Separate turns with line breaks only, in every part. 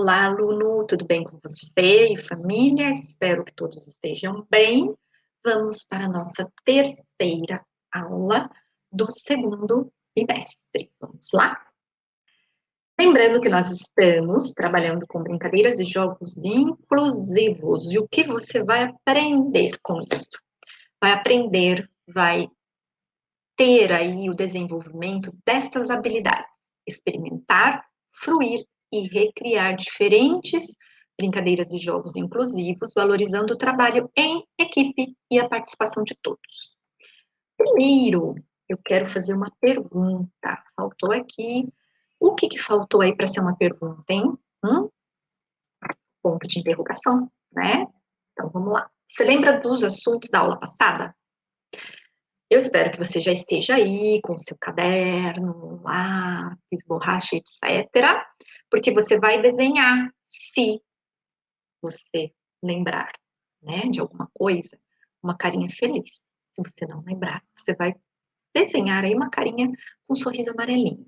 Olá, aluno, tudo bem com você e família? Espero que todos estejam bem. Vamos para a nossa terceira aula do segundo bimestre. Vamos lá? Lembrando que nós estamos trabalhando com brincadeiras e jogos inclusivos. E o que você vai aprender com isso? Vai aprender, vai ter aí o desenvolvimento destas habilidades: experimentar, fruir e recriar diferentes brincadeiras e jogos inclusivos, valorizando o trabalho em equipe e a participação de todos. Primeiro, eu quero fazer uma pergunta. Faltou aqui. O que faltou aí para ser uma pergunta, hein? Ponto de interrogação, né? Então, vamos lá. Você lembra dos assuntos da aula passada? Eu espero que você já esteja aí com o seu caderno, lápis, borracha, etc., porque você vai desenhar, se você lembrar, né, de alguma coisa, uma carinha feliz. Se você não lembrar, você vai desenhar aí uma carinha com um sorriso amarelinho.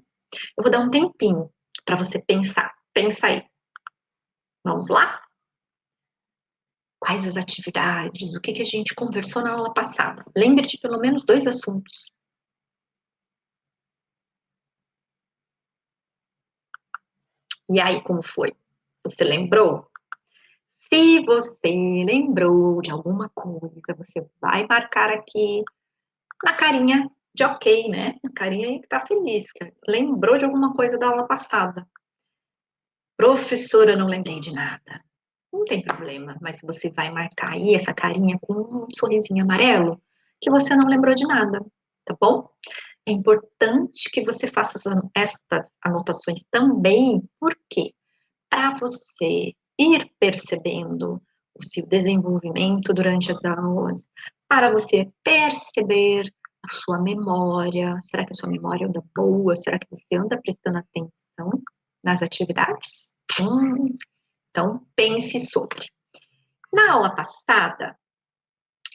Eu vou dar um tempinho para você pensar. Pensa aí. Vamos lá? Quais as atividades? O que a gente conversou na aula passada? Lembre de pelo menos 2 assuntos. E aí, como foi? Você lembrou? Se você lembrou de alguma coisa, você vai marcar aqui na carinha de ok, né? Na carinha que tá feliz, que lembrou de alguma coisa da aula passada. Professora, não lembrei de nada. Não tem problema, mas você vai marcar aí essa carinha com um sorrisinho amarelo, que você não lembrou de nada, tá bom? É importante que você faça estas anotações também, porque para você ir percebendo o seu desenvolvimento durante as aulas, para você perceber a sua memória. Será que a sua memória anda boa? Será que você anda prestando atenção nas atividades? Então, pense sobre. Na aula passada,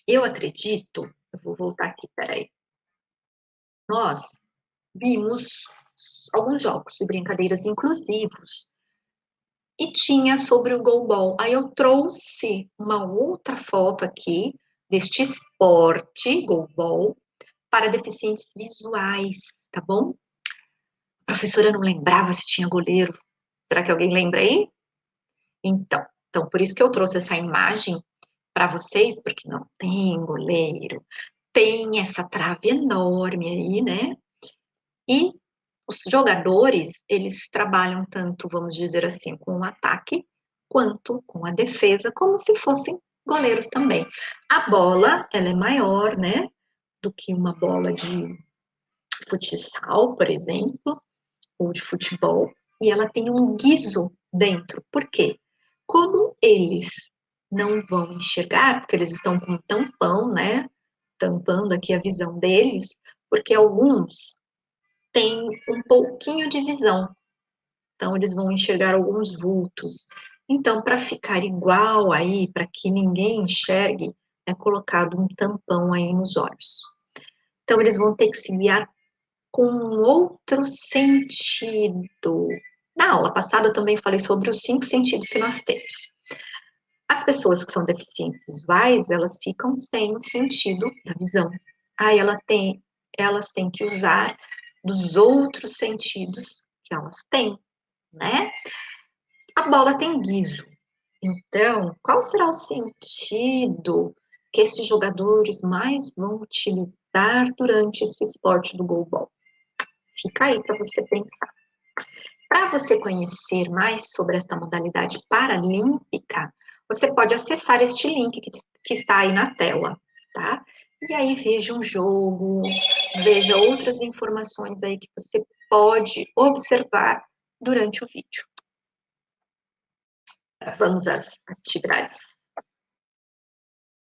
eu acredito, eu vou voltar aqui, peraí. Nós vimos alguns jogos de brincadeiras inclusivos e tinha sobre o goalball. Aí eu trouxe uma outra foto aqui deste esporte, goalball, para deficientes visuais, tá bom? A professora não lembrava se tinha goleiro. Será que alguém lembra aí? Então, por isso que eu trouxe essa imagem para vocês, porque não tem goleiro, tem essa trave enorme aí, né? E os jogadores, eles trabalham tanto, vamos dizer assim, com o ataque, quanto com a defesa, como se fossem goleiros também. A bola, ela é maior, né, do que uma bola de futsal, por exemplo, ou de futebol, e ela tem um guiso dentro. Por quê? Como eles não vão enxergar, porque eles estão com um tampão, né, tampando aqui a visão deles, porque alguns têm um pouquinho de visão, então eles vão enxergar alguns vultos. Então, para ficar igual aí, para que ninguém enxergue, é colocado um tampão aí nos olhos. Então, eles vão ter que se guiar com outro sentido. Na aula passada, eu também falei sobre os 5 sentidos que nós temos. As pessoas que são deficientes visuais, elas ficam sem o sentido da visão. Aí elas têm que usar dos outros sentidos que elas têm, né? A bola tem guiso. Então, qual será o sentido que esses jogadores mais vão utilizar durante esse esporte do goalball? Fica aí para você pensar. Para você conhecer mais sobre essa modalidade paralímpica, você pode acessar este link que está aí na tela, tá? E aí veja um jogo, veja outras informações aí que você pode observar durante o vídeo. Vamos às atividades.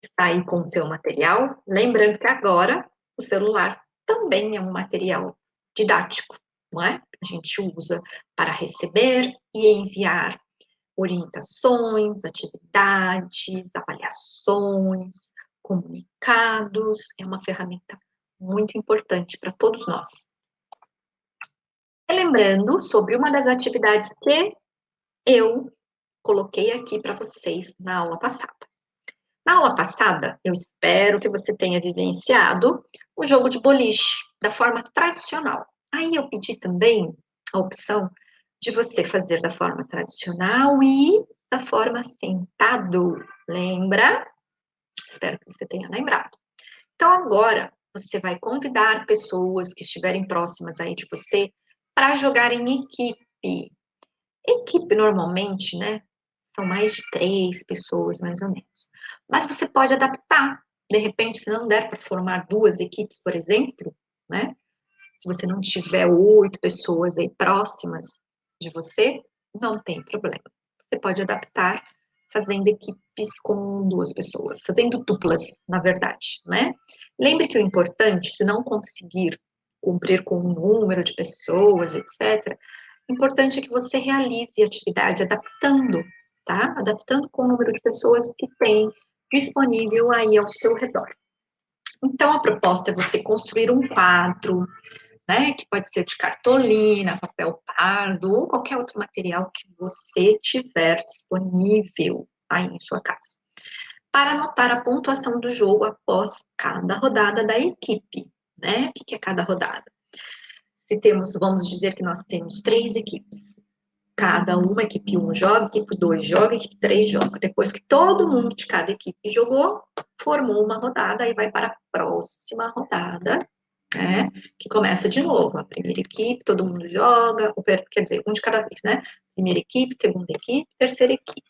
Está aí com o seu material. Lembrando que agora o celular também é um material didático, não é? A gente usa para receber e enviar orientações, atividades, avaliações, comunicados. É uma ferramenta muito importante para todos nós. E lembrando sobre uma das atividades que eu coloquei aqui para vocês na aula passada. Na aula passada, eu espero que você tenha vivenciado o jogo de boliche da forma tradicional. Aí eu pedi também a opção de você fazer da forma tradicional e da forma sentado. Lembra? Espero que você tenha lembrado. Então agora você vai convidar pessoas que estiverem próximas aí de você para jogar em equipe. Equipe normalmente, né? São mais de 3 pessoas, mais ou menos. Mas você pode adaptar. De repente, se não der para formar 2 equipes, por exemplo, né? Se você não tiver 8 pessoas aí próximas de você, não tem problema. Você pode adaptar fazendo equipes com 2 pessoas, fazendo duplas, na verdade, né? Lembre que o importante, se não conseguir cumprir com o número de pessoas, etc., o importante é que você realize a atividade adaptando, tá? Adaptando com o número de pessoas que tem disponível aí ao seu redor. Então, a proposta é você construir um quadro, né? Que pode ser de cartolina, papel pardo ou qualquer outro material que você tiver disponível aí em sua casa. Para anotar a pontuação do jogo após cada rodada da equipe, né? O que é cada rodada? Se temos, vamos dizer que nós temos 3 equipes. Cada uma, equipe 1 joga, equipe 2 joga, equipe 3 joga. Depois que todo mundo de cada equipe jogou, formou uma rodada, aí vai para a próxima rodada, né? Que começa de novo. A primeira equipe, todo mundo joga, quer dizer, um de cada vez, né? Primeira equipe, segunda equipe, terceira equipe.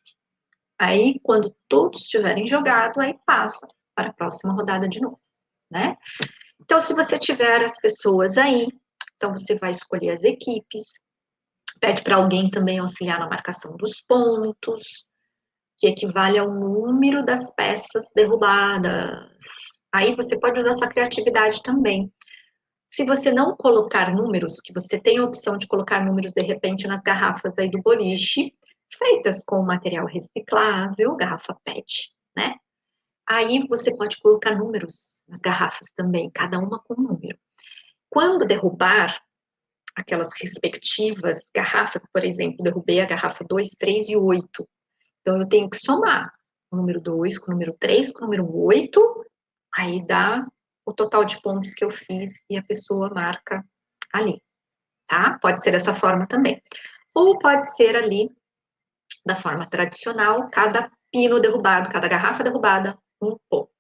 Aí, quando todos tiverem jogado, aí passa para a próxima rodada de novo, né? Então, se você tiver as pessoas aí, então você vai escolher as equipes, pede para alguém também auxiliar na marcação dos pontos, que equivale ao número das peças derrubadas. Aí você pode usar sua criatividade também. Se você não colocar números, que você tem a opção de colocar números de repente nas garrafas aí do boliche, feitas com material reciclável, garrafa PET, né? Aí você pode colocar números nas garrafas também, cada uma com um número. Quando derrubar aquelas respectivas garrafas, por exemplo, derrubei a garrafa 2, 3 e 8. Então, eu tenho que somar o número 2 com o número 3 com o número 8, aí dá o total de pontos que eu fiz e a pessoa marca ali, tá? Pode ser dessa forma também. Ou pode ser ali, da forma tradicional, cada pino derrubado, cada garrafa derrubada, um ponto.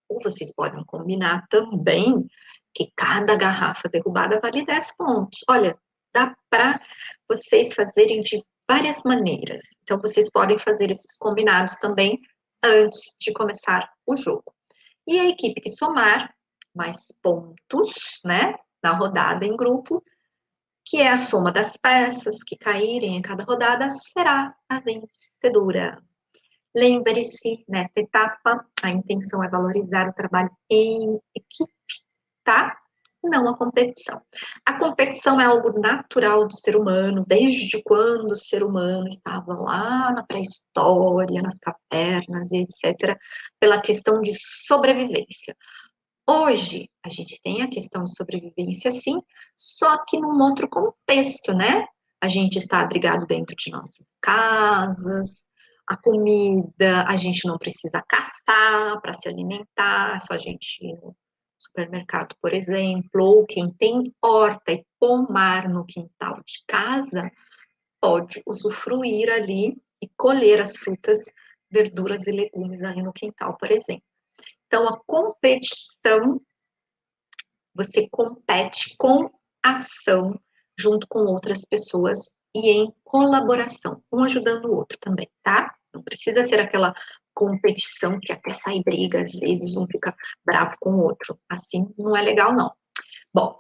Ou vocês podem combinar também que cada garrafa derrubada vale 10 pontos. Olha, dá para vocês fazerem de várias maneiras. Então, vocês podem fazer esses combinados também antes de começar o jogo. E a equipe que somar mais pontos, né, na rodada em grupo, que é a soma das peças que caírem em cada rodada, será a vencedora. Lembre-se, nesta etapa, a intenção é valorizar o trabalho em equipe, tá? Não a competição. A competição é algo natural do ser humano, desde quando o ser humano estava lá na pré-história, nas cavernas, etc., pela questão de sobrevivência. Hoje, a gente tem a questão de sobrevivência, sim, só que num outro contexto, né? A gente está abrigado dentro de nossas casas, a comida, a gente não precisa caçar para se alimentar, é só a gente ir no supermercado, por exemplo, ou quem tem horta e pomar no quintal de casa, pode usufruir ali e colher as frutas, verduras e legumes ali no quintal, por exemplo. Então, a competição, você compete com ação junto com outras pessoas e em colaboração, um ajudando o outro também, tá? Não precisa ser aquela competição que até sai briga, às vezes um fica bravo com o outro. Assim não é legal, não. Bom,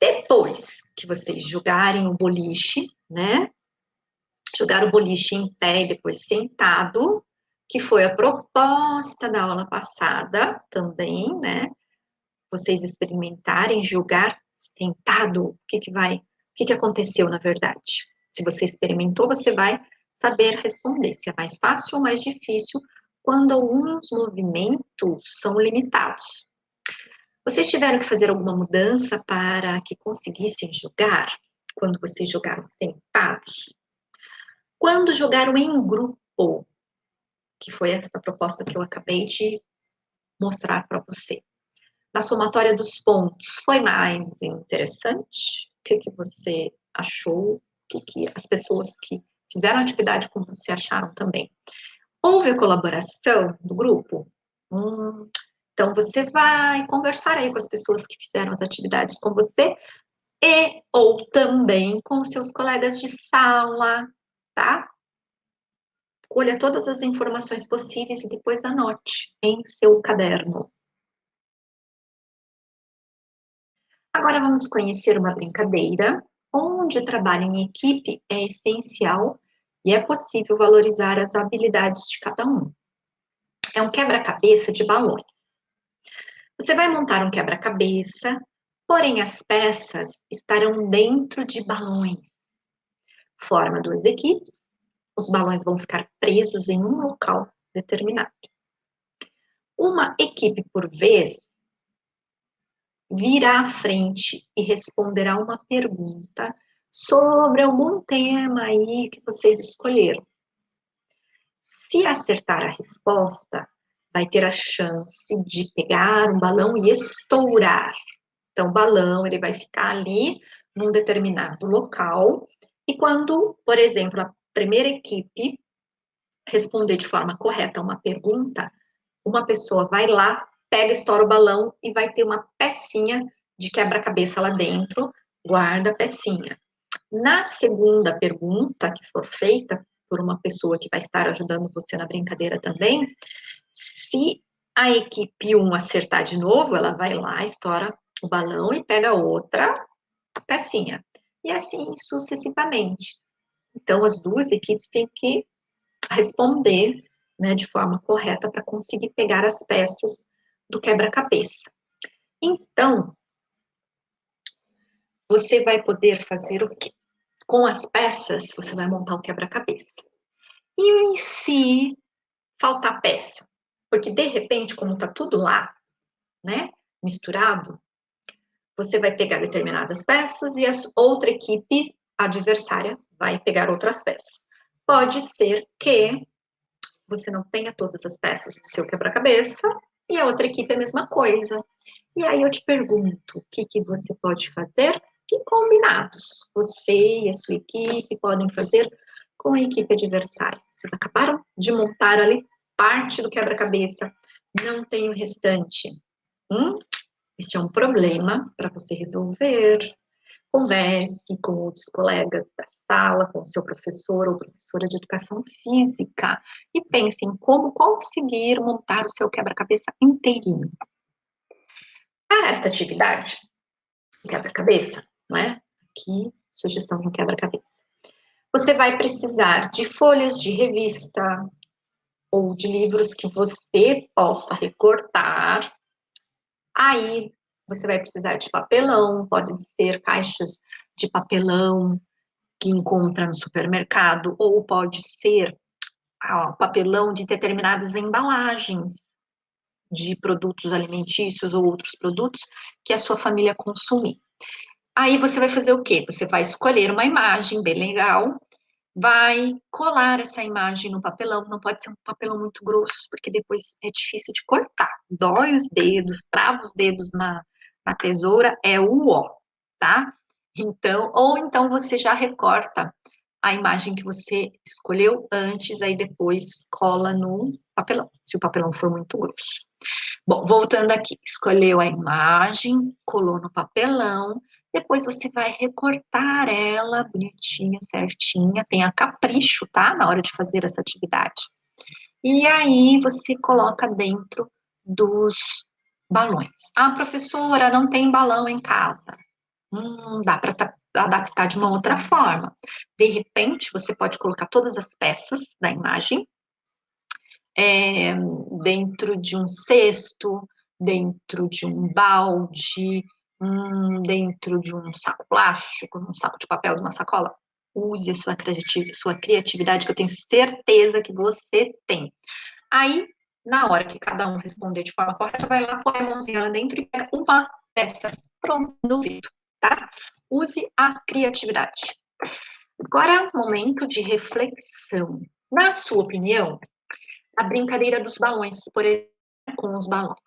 depois que vocês jogarem o boliche, né? Jogar o boliche em pé e depois sentado, que foi a proposta da aula passada também, né? Vocês experimentarem jogar sentado, o que aconteceu na verdade? Se você experimentou, você vai saber responder se é mais fácil ou mais difícil quando alguns movimentos são limitados. Vocês tiveram que fazer alguma mudança para que conseguissem jogar quando vocês jogaram sentados? Quando jogaram em grupo, que foi essa proposta que eu acabei de mostrar para você. Na somatória dos pontos, foi mais interessante? O que você achou? O que as pessoas que fizeram atividade com você acharam também? Houve colaboração do grupo? Então, você vai conversar aí com as pessoas que fizeram as atividades com você e ou também com os seus colegas de sala, tá? Colha todas as informações possíveis e depois anote em seu caderno. Agora vamos conhecer uma brincadeira onde o trabalho em equipe é essencial e é possível valorizar as habilidades de cada um. É um quebra-cabeça de balões. Você vai montar um quebra-cabeça, porém as peças estarão dentro de balões. Forma duas equipes, os balões vão ficar presos em um local determinado. Uma equipe por vez virá à frente e responderá uma pergunta sobre algum tema aí que vocês escolheram. Se acertar a resposta, vai ter a chance de pegar um balão e estourar. Então, o balão ele vai ficar ali num determinado local e quando, por exemplo, a primeira equipe responder de forma correta uma pergunta, uma pessoa vai lá, pega, estoura o balão e vai ter uma pecinha de quebra-cabeça lá dentro, guarda a pecinha. Na segunda pergunta que for feita por uma pessoa que vai estar ajudando você na brincadeira também, se a equipe 1 acertar de novo, ela vai lá, estoura o balão e pega outra pecinha. E assim sucessivamente. Então, as duas equipes têm que responder, né, de forma correta para conseguir pegar as peças do quebra-cabeça. Então, você vai poder fazer o quê? Com as peças, você vai montar o quebra-cabeça. E se faltar peça? Porque, de repente, como está tudo lá, né, misturado, você vai pegar determinadas peças e a outra equipe adversária vai pegar outras peças. Pode ser que você não tenha todas as peças do seu quebra-cabeça e a outra equipe é a mesma coisa. E aí eu te pergunto, o que você pode fazer? Que combinados você e a sua equipe podem fazer com a equipe adversária? Vocês acabaram de montar ali parte do quebra-cabeça, não tem o restante. Esse é um problema para você resolver. Converse com outros colegas da sala, com o seu professor ou professora de educação física e pense em como conseguir montar o seu quebra-cabeça inteirinho. Para esta atividade, quebra-cabeça, não é? Aqui, sugestão de um quebra-cabeça. Você vai precisar de folhas de revista ou de livros que você possa recortar. Aí, você vai precisar de papelão, pode ser caixas de papelão que encontra no supermercado, ou pode ser papelão de determinadas embalagens de produtos alimentícios ou outros produtos que a sua família consumir. Aí você vai fazer o quê? Você vai escolher uma imagem bem legal, vai colar essa imagem no papelão, não pode ser um papelão muito grosso, porque depois é difícil de cortar. Dói os dedos, trava os dedos na tesoura, é o ó, tá? Então, ou então você já recorta a imagem que você escolheu antes, aí depois cola no papelão, se o papelão for muito grosso. Bom, voltando aqui, escolheu a imagem, colou no papelão, depois você vai recortar ela bonitinha, certinha, tenha capricho, tá? Na hora de fazer essa atividade. E aí você coloca dentro dos balões. Ah, professora, não tem balão em casa. Dá para adaptar de uma outra forma. De repente, você pode colocar todas as peças da imagem dentro de um cesto, dentro de um balde, dentro de um saco plástico, um saco de papel, de uma sacola. Use a sua criatividade, que eu tenho certeza que você tem. Aí, na hora que cada um responder de forma correta, vai lá, põe a mãozinha lá dentro e pega uma peça. Pronto, resolvido, tá? Use a criatividade. Agora, momento de reflexão. Na sua opinião, a brincadeira dos balões, por exemplo, com os balões.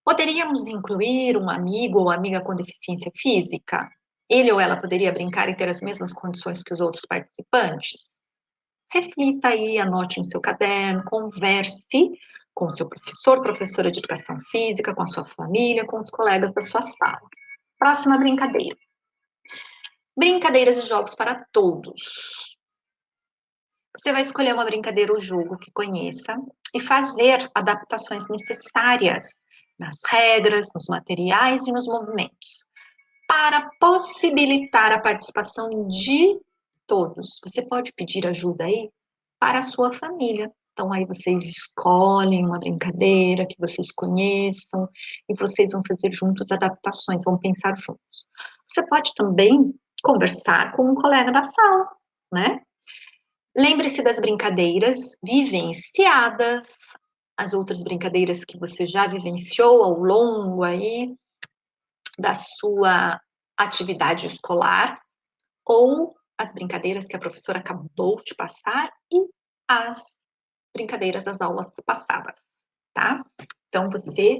Poderíamos incluir um amigo ou amiga com deficiência física? Ele ou ela poderia brincar e ter as mesmas condições que os outros participantes? Reflita aí, anote no seu caderno, converse com o seu professor, professora de educação física, com a sua família, com os colegas da sua sala. Próxima brincadeira. Brincadeiras e jogos para todos. Você vai escolher uma brincadeira ou jogo que conheça e fazer adaptações necessárias nas regras, nos materiais e nos movimentos, para possibilitar a participação de todos. Você pode pedir ajuda aí para a sua família. Então, aí vocês escolhem uma brincadeira que vocês conheçam e vocês vão fazer juntos adaptações, vão pensar juntos. Você pode também conversar com um colega da sala, né? Lembre-se das brincadeiras vivenciadas, as outras brincadeiras que você já vivenciou ao longo aí da sua atividade escolar, ou as brincadeiras que a professora acabou de passar e as brincadeiras das aulas passadas, tá? Então, você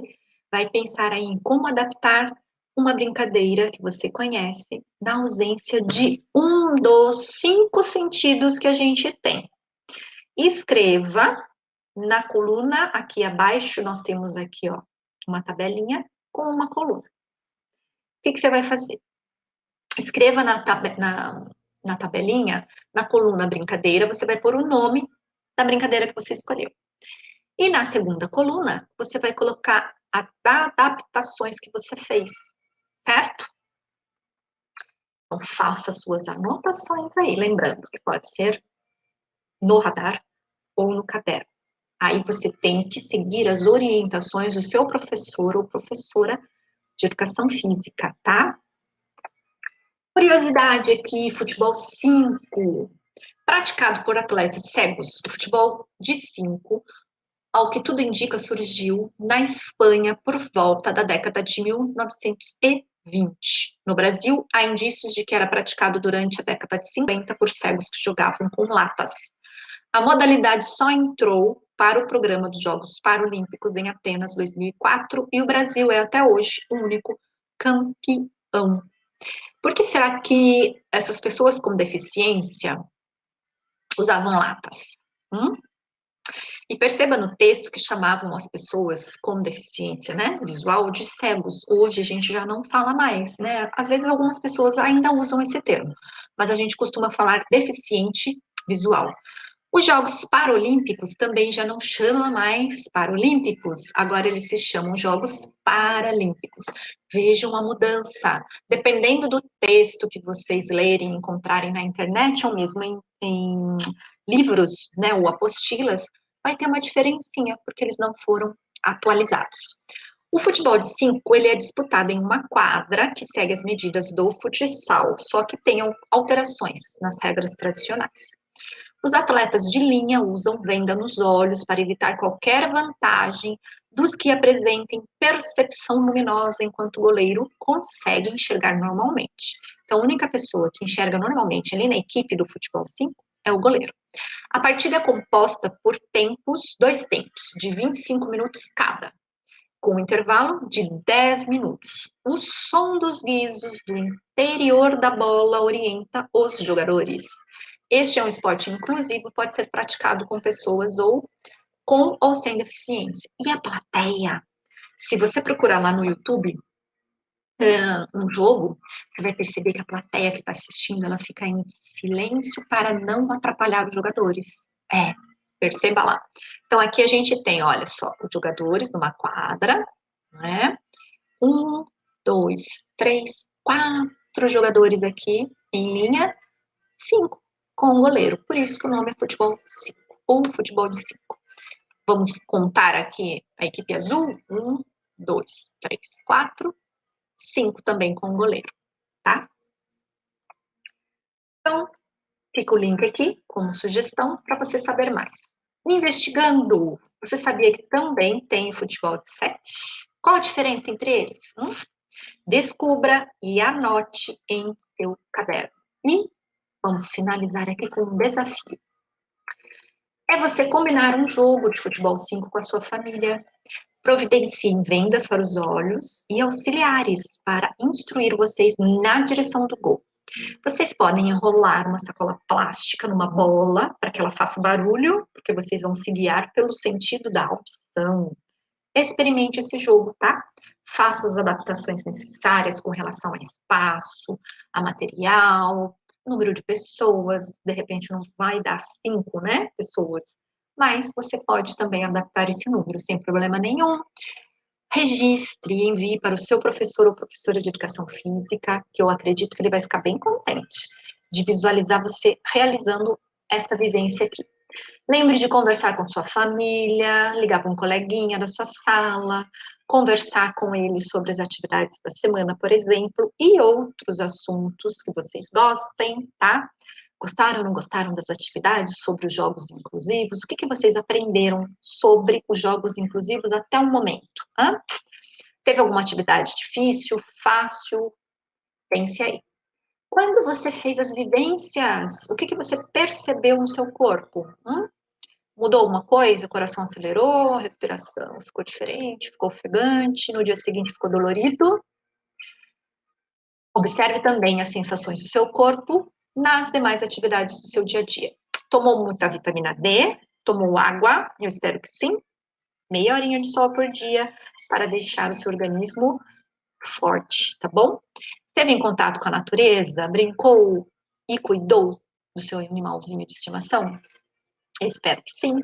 vai pensar aí em como adaptar uma brincadeira que você conhece na ausência de um dos 5 sentidos que a gente tem. Escreva na coluna aqui abaixo, nós temos aqui, ó, uma tabelinha com uma coluna. O que você vai fazer? Escreva na tabelinha, na coluna brincadeira, você vai pôr o nome da brincadeira que você escolheu. E na segunda coluna, você vai colocar as adaptações que você fez, certo? Então, faça suas anotações aí, lembrando que pode ser no radar ou no caderno. Aí você tem que seguir as orientações do seu professor ou professora de educação física, tá? Curiosidade aqui, futebol 5, praticado por atletas cegos. O futebol de 5, ao que tudo indica, surgiu na Espanha por volta da década de 1920. No Brasil, há indícios de que era praticado durante a década de 50 por cegos que jogavam com latas. A modalidade só entrou para o programa dos Jogos Paralímpicos em Atenas 2004 e o Brasil é até hoje o único campeão. Por que será que essas pessoas com deficiência usavam latas? E perceba no texto que chamavam as pessoas com deficiência, né, visual de cegos. Hoje a gente já não fala mais, né? Às vezes algumas pessoas ainda usam esse termo, mas a gente costuma falar deficiente visual. Os Jogos Paralímpicos também já não chama mais Paralímpicos, agora eles se chamam Jogos Paralímpicos. Vejam a mudança. Dependendo do texto que vocês lerem, encontrarem na internet ou mesmo em livros, né, ou apostilas, vai ter uma diferencinha, porque eles não foram atualizados. O futebol de 5, ele é disputado em uma quadra que segue as medidas do futsal, só que tem alterações nas regras tradicionais. Os atletas de linha usam venda nos olhos para evitar qualquer vantagem dos que apresentem percepção luminosa, enquanto o goleiro consegue enxergar normalmente. Então, a única pessoa que enxerga normalmente ali na equipe do futebol 5 é o goleiro. A partida é composta por dois tempos, de 25 minutos cada, com um intervalo de 10 minutos. O som dos guizos do interior da bola orienta os jogadores. Este é um esporte inclusivo, pode ser praticado com pessoas ou com ou sem deficiência. E a plateia? Se você procurar lá no YouTube um jogo, você vai perceber que a plateia que está assistindo, ela fica em silêncio para não atrapalhar os jogadores. Perceba lá. Então, aqui a gente tem, olha só, os jogadores numa quadra, né? 1, 2, 3, 4 jogadores aqui em linha, 5 com o goleiro. Por isso que o nome é futebol 5, ou futebol de 5. Vamos contar aqui a equipe azul. 1, 2, 3, 4, 5 também com o goleiro, tá? Então, fica o link aqui como sugestão para você saber mais. Investigando, você sabia que também tem futebol de 7? Qual a diferença entre eles? Descubra e anote em seu caderno. E Vamos finalizar aqui com um desafio. É você combinar um jogo de futebol 5 com a sua família. Providenciem vendas para os olhos e auxiliares para instruir vocês na direção do gol. Vocês podem enrolar uma sacola plástica numa bola para que ela faça barulho, porque vocês vão se guiar pelo sentido da opção. Experimente esse jogo, tá? Faça as adaptações necessárias com relação a espaço, a material, número de pessoas. De repente não vai dar 5, né, pessoas. Mas você pode também adaptar esse número sem problema nenhum. Registre e envie para o seu professor ou professora de educação física, que eu acredito que ele vai ficar bem contente de visualizar você realizando essa vivência aqui. Lembre de conversar com sua família, ligar para um coleguinha da sua sala, conversar com ele sobre as atividades da semana, por exemplo, e outros assuntos que vocês gostem, tá? Gostaram ou não gostaram das atividades sobre os jogos inclusivos? O que vocês aprenderam sobre os jogos inclusivos até o momento? Hã? Teve alguma atividade difícil, fácil? Pense aí. Quando você fez as vivências, o que você percebeu no seu corpo? Mudou alguma coisa? O coração acelerou, a respiração ficou diferente, ficou ofegante, no dia seguinte ficou dolorido? Observe também as sensações do seu corpo nas demais atividades do seu dia a dia. Tomou muita vitamina D? Tomou água? Eu espero que sim. Meia horinha de sol por dia para deixar o seu organismo forte, tá bom? Esteve em contato com a natureza? Brincou e cuidou do seu animalzinho de estimação? Eu espero que sim.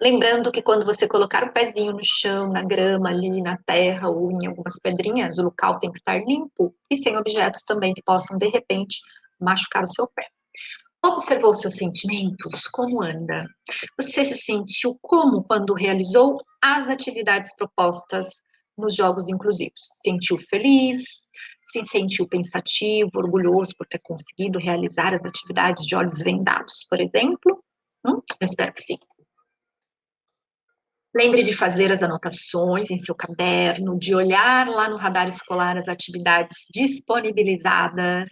Lembrando que quando você colocar o pezinho no chão, na grama, ali na terra ou em algumas pedrinhas, o local tem que estar limpo e sem objetos também que possam, de repente, machucar o seu pé. Observou seus sentimentos? Como anda? Você se sentiu como quando realizou as atividades propostas nos jogos inclusivos? Se sentiu feliz? Se sentiu pensativo, orgulhoso por ter conseguido realizar as atividades de olhos vendados, por exemplo? Eu espero que sim. Lembre de fazer as anotações em seu caderno, de olhar lá no radar escolar as atividades disponibilizadas,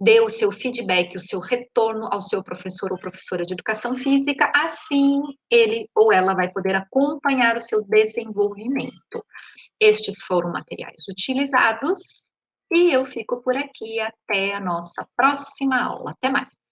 dê o seu feedback, o seu retorno ao seu professor ou professora de educação física, assim ele ou ela vai poder acompanhar o seu desenvolvimento. Estes foram materiais utilizados e eu fico por aqui até a nossa próxima aula. Até mais!